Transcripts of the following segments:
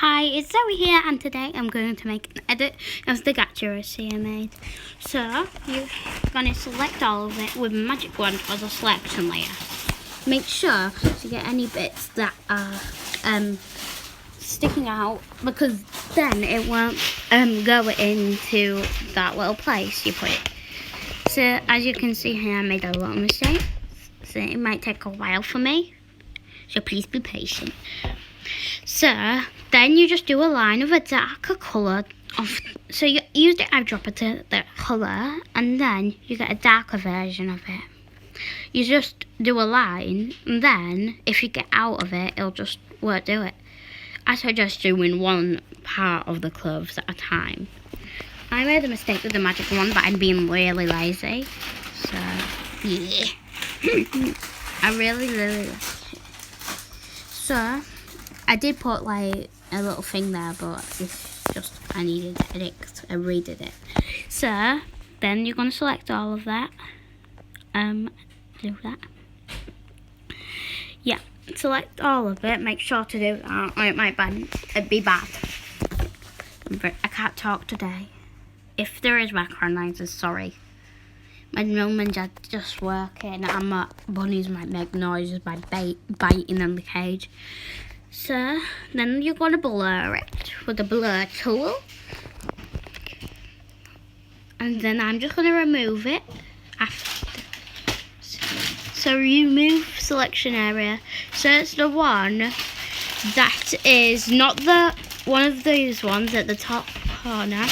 Hi, it's Zoe here, and today I'm going to make an edit of the gacha recipe I made. So, you're going to select all of it with a magic wand or the selection layer. Make sure to get any bits that are sticking out, because then it won't go into that little place you put it. So, as you can see here, I made a lot of mistakes, so it might take a while for me. So please be patient. So then you just do a line of a darker colour. So you use the eyedropper to the colour, and then you get a darker version of it. You just do a line, and then if you get out of it, it'll just won't do it. I suggest doing one part of the clothes at a time. I made a mistake with the magic wand, but I'm being really lazy. So yeah, I really like it. So I did put like a little thing there, but it's just I needed to edit because I redid it. So then you're going to select all of that. Do that. Yeah, select all of it. Make sure to do that, or it might be bad. I can't talk today. If there is background noises, sorry. My mum and dad just working, and my bunnies might make noises by biting on the cage. So then you're going to blur it with the blur tool, and then I'm just going to remove it after. So remove selection area. So it's the one that is not the one of these ones at the top corner.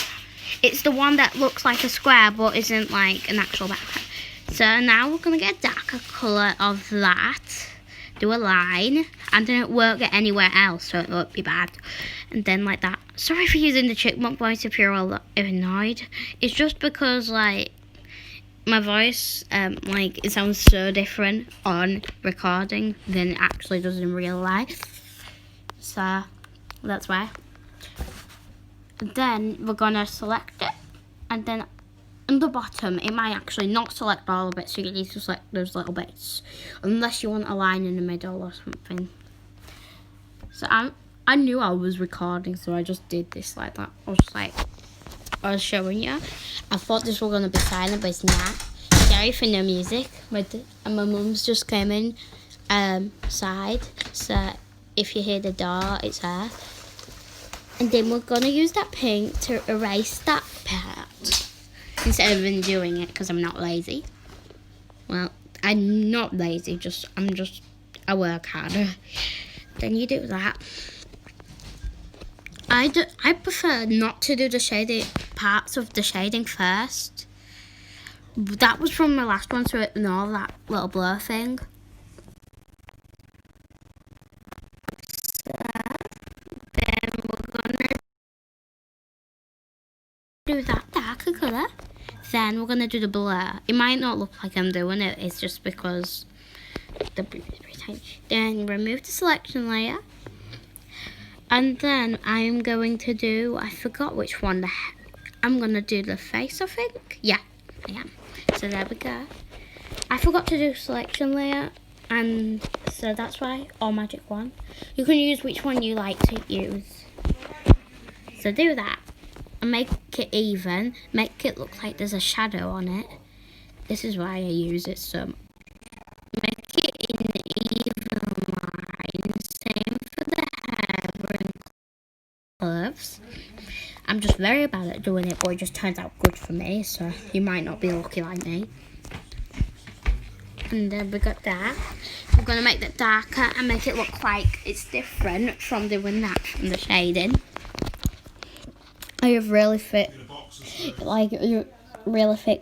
It's the one that looks like a square but isn't like an actual background. So now we're going to get a darker colour of that. Do a line, and then it won't get anywhere else, so it won't be bad. And then like that. Sorry for using the chipmunk voice if you're all annoyed. It's just because like my voice, like it sounds so different on recording than it actually does in real life. So that's why. Then we're gonna select it, and then on the bottom it might actually not select all of it, so you need to select those little bits unless you want a line in the middle or something. So I knew I was recording, so I just did this like that. I was showing you. I thought this was gonna be silent, but it's not. Sorry for no music. And my mum's just came in side, so if you hear the door, it's her. And then we're going to use that paint to erase that part instead of doing it, because I'm not lazy. Well, I'm not lazy, I work harder. Then you do that. I prefer not to do the shading parts of the shading first. That was from the last one, so ignore that little blur thing. Do that darker colour, then we're going to do the blur. It might not look like I'm doing it, it's just because the blue is pretty tiny. Then remove the selection layer, and then I'm going to do, I forgot which one I'm going to do the face, I think. Yeah, I am. So there we go. I forgot to do selection layer, and so that's why, or magic wand. You can use which one you like to use. So do that. And make it even, make it look like there's a shadow on it. This is why I use it, so make it in even lines. Same for the hair and clothes. I'm just very bad at doing it, but it just turns out good for me, so you might not be lucky like me. And then we got that. I'm going to make that darker and make it look like it's different from doing that from the shading. I have really thick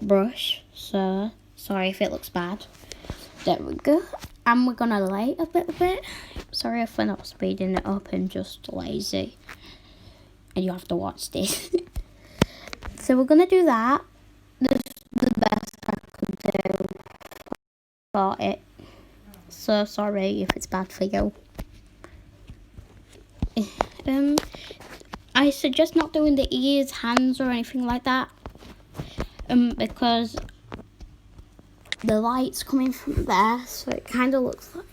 brush, so sorry if it looks bad. There we go. And we're gonna light a little bit. Sorry if we're not speeding it up and just lazy. And you have to watch this. So we're gonna do that. This is the best I could do for it. So sorry if it's bad for you. I suggest not doing the ears, hands, or anything like that, because the light's coming from there, so it kind of looks like.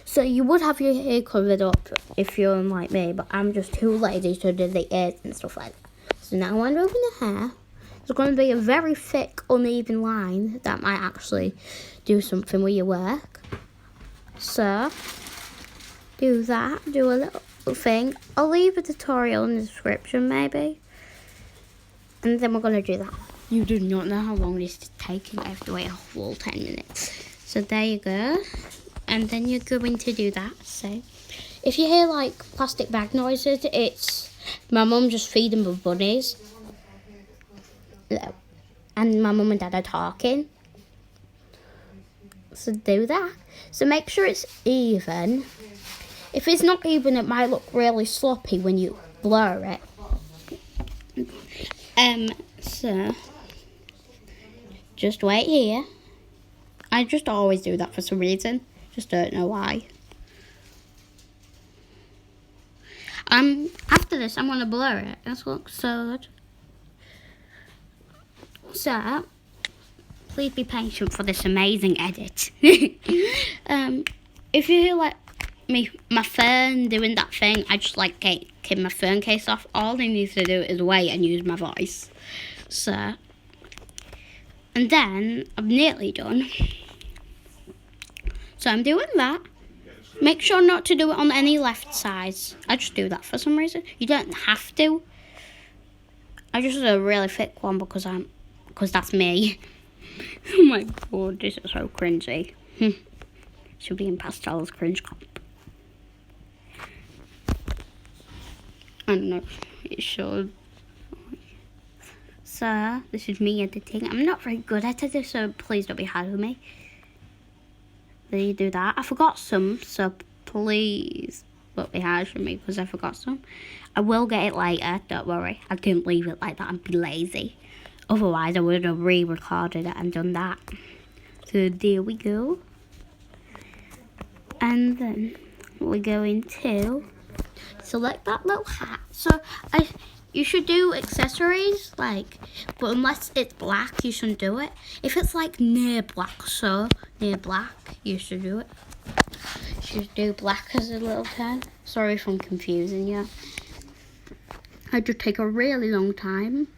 So you would have your hair covered up if you're like me, but I'm just too lazy to do the ears and stuff like that. So now I'm doing the hair. It's going to be a very thick, uneven line that might actually do something with your work. So, do that, do a little thing. I'll leave a tutorial in the description maybe. And then we're going to do that. You do not know how long this is taking. I have to wait a whole 10 minutes. So there you go. And then you're going to do that. So, if you hear like plastic bag noises, it's my mum just feeding the bunnies. And my mum and dad are talking. So do that. So make sure it's even. If it's not even, it might look really sloppy when you blur it. So just wait here. I just always do that for some reason. Just don't know why. After this, I'm gonna blur it. This looks so good. So, please be patient for this amazing edit. If you hear like my phone doing that thing, I just like taking my phone case off. All I need to do is wait and use my voice. So, and then I'm nearly done. So I'm doing that. Make sure not to do it on any left sides. I just do that for some reason. You don't have to. I just do a really thick one because that's me. Oh my god, this is so cringy. Should be in Pastel's cringe comp. I don't know. It should. So this is me editing. I'm not very good at it, so please don't be hard with me. Then you do that. I forgot some, so please don't be hard with me because I forgot some. I will get it later, don't worry. I didn't leave it like that and be lazy. Otherwise, I would have re-recorded it and done that. So there we go. And then we're going to select that little hat. So you should do accessories, like, but unless it's black, you shouldn't do it. If it's like near black, you should do it. You should do black as a little pen. Sorry if I'm confusing you. I just take a really long time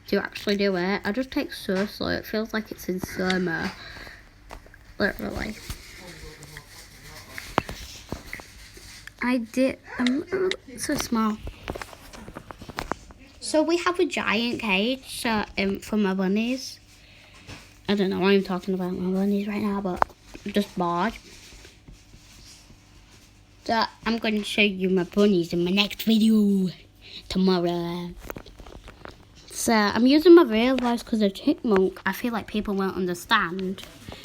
to actually do it. I just take so slow. It feels like it's in summer. Literally. I did. So small. So we have a giant cage for my bunnies. I don't know why I'm talking about my bunnies right now, but I'm just bored. So I'm going to show you my bunnies in my next video tomorrow. So I'm using my real voice because of Chipmunk. I feel like people won't understand.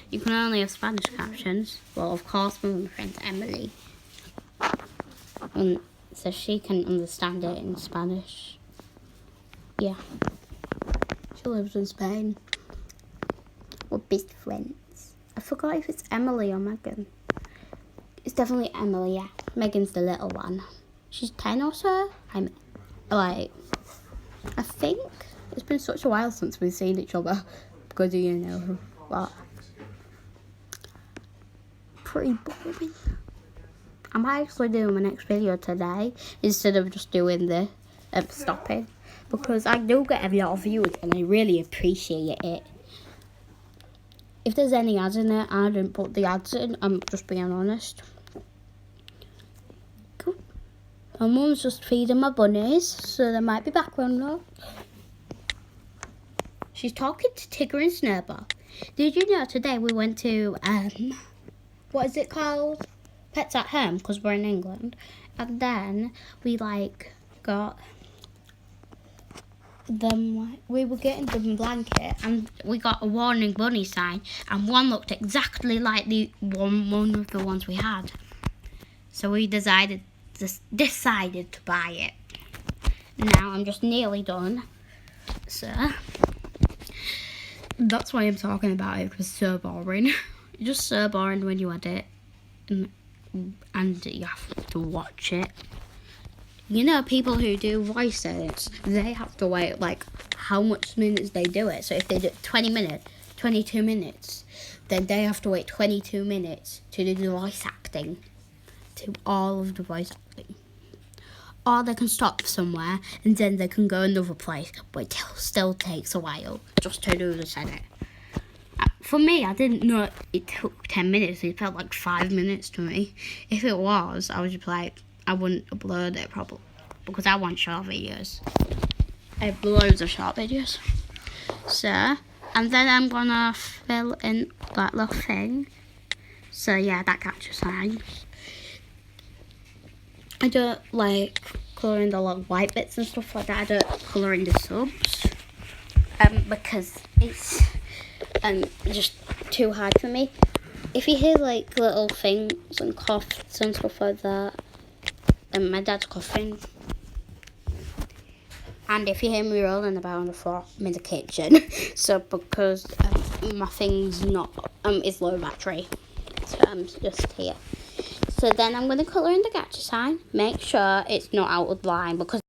You can only have Spanish captions. Well, of course, my friend Emily. So she can understand it in Spanish. Yeah. She lives in Spain. We're best friends. I forgot if it's Emily or Megan. It's definitely Emily, yeah. Megan's the little one. She's 10 or so. I think it's been such a while since we've seen each other. Because you know what? Pretty boring. I'm actually doing my next video today instead of just doing the stopping. Because I do get a lot of views and I really appreciate it. If there's any ads in it, I didn't put the ads in. I'm just being honest. Cool. My mum's just feeding my bunnies, so there might be background noise. She's talking to Tigger and Snowball. Did you know today we went to, what is it called? Pets at Home, because we're in England. And then we got them, we were getting them a blanket and we got a warning bunny sign and one looked exactly like the one of the ones we had. So we decided to buy it. Now I'm just nearly done. So that's why I'm talking about it, because it's so boring. It's just so boring when you edit and you have to watch it. You know, people who do voice edits, they have to wait how much minutes they do it. So if they do 20 minutes, 22 minutes, then they have to wait 22 minutes to do the voice acting, to all of the voice acting. Or they can stop somewhere and then they can go another place, but it still takes a while just to do the Senate. For me, I didn't know it took 10 minutes. It felt like 5 minutes to me. If it was, I would just like, I wouldn't upload it probably, because I want short videos. I have loads of short videos. So, and then I'm gonna fill in that little thing. So yeah, that catches signs. I don't like colouring the little white bits and stuff like that. I don't colour in the subs. Because it's just too hard for me. If you hear like little things and coughs and stuff like that, my dad's coughing. And if you hear me rolling about on the floor, I'm in the kitchen. So because my thing's not is low battery, so I'm just here. So then I'm going to colour in the gacha sign. Make sure it's not out of line, because